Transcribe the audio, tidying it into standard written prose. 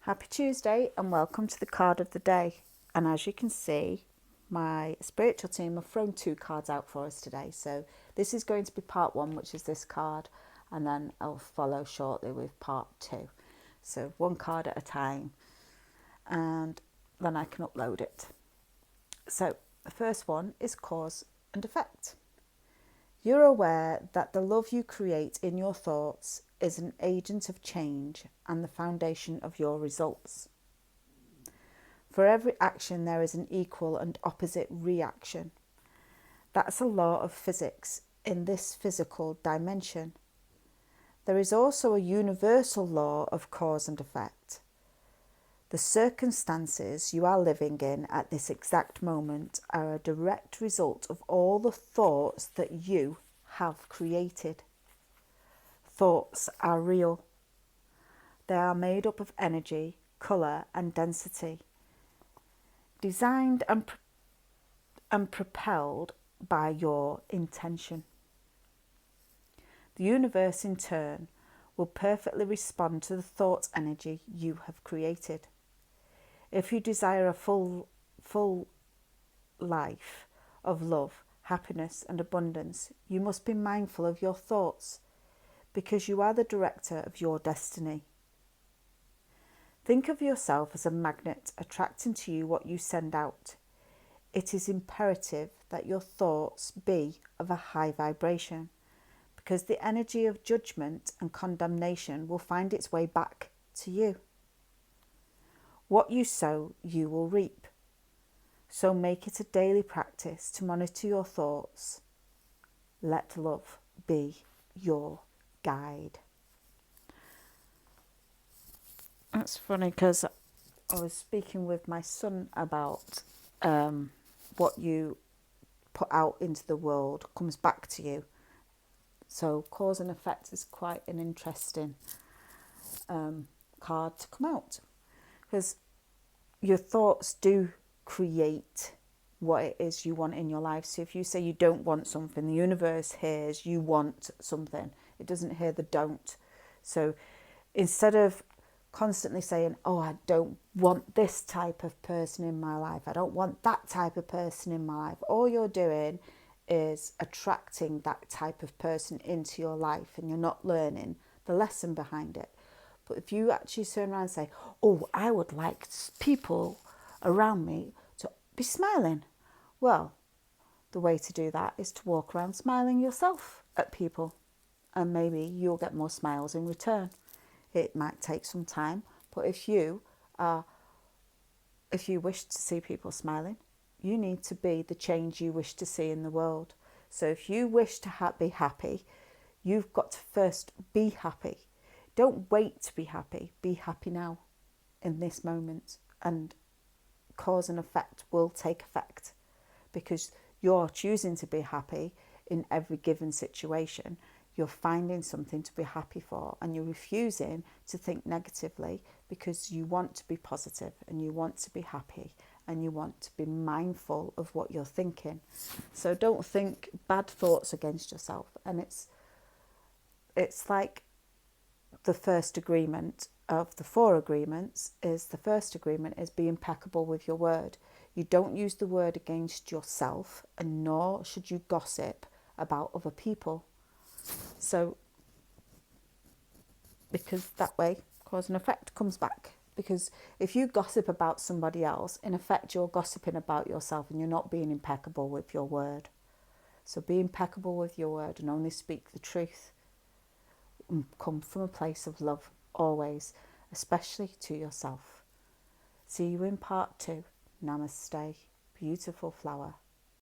Happy Tuesday and welcome to the card of the day. And as you can see, my spiritual team have thrown 2 cards out for us today. So this is going to be part 1, which is this card, and then I'll follow shortly with part 2. So 1 card at a time, and then I can upload it. So the first one is cause and effect. You're aware that the love you create in your thoughts is an agent of change and the foundation of your results. For every action, there is an equal and opposite reaction. That's a law of physics in this physical dimension. There is also a universal law of cause and effect. The circumstances you are living in at this exact moment are a direct result of all the thoughts that you have created. Thoughts are real. They are made up of energy, colour and density, designed and propelled by your intention. The universe in turn will perfectly respond to the thought energy you have created. If you desire a full life of love, happiness and abundance, you must be mindful of your thoughts, because you are the director of your destiny. Think of yourself as a magnet attracting to you what you send out. It is imperative that your thoughts be of a high vibration, because the energy of judgment and condemnation will find its way back to you. What you sow, you will reap. So make it a daily practice to monitor your thoughts. Let love be your guide. That's funny because I was speaking with my son about what you put out into the world comes back to you. So cause and effect is quite an interesting card to come out, because your thoughts do create what it is you want in your life. So if you say you don't want something, the universe hears you want something. It doesn't hear the don't. So instead of constantly saying, oh, I don't want this type of person in my life, I don't want that type of person in my life, all you're doing is attracting that type of person into your life, and you're not learning the lesson behind it. But if you actually turn around and say, oh, I would like people around me to be smiling. Well, the way to do that is to walk around smiling yourself at people, and maybe you'll get more smiles in return. It might take some time, but if you wish to see people smiling, you need to be the change you wish to see in the world. So if you wish to be happy, you've got to first be happy. Don't wait to be happy. Be happy now, in this moment, and cause and effect will take effect, because you're choosing to be happy in every given situation. You're finding something to be happy for, and you're refusing to think negatively, because you want to be positive and you want to be happy and you want to be mindful of what you're thinking. So don't think bad thoughts against yourself. And it's like the first agreement of the 4 agreements is, the first agreement is be impeccable with your word. You don't use the word against yourself, and nor should you gossip about other people. So, because that way cause and effect comes back. Because if you gossip about somebody else, in effect you're gossiping about yourself, and you're not being impeccable with your word. So be impeccable with your word and only speak the truth. Come from a place of love always, especially to yourself. See you in part 2. Namaste, beautiful flower.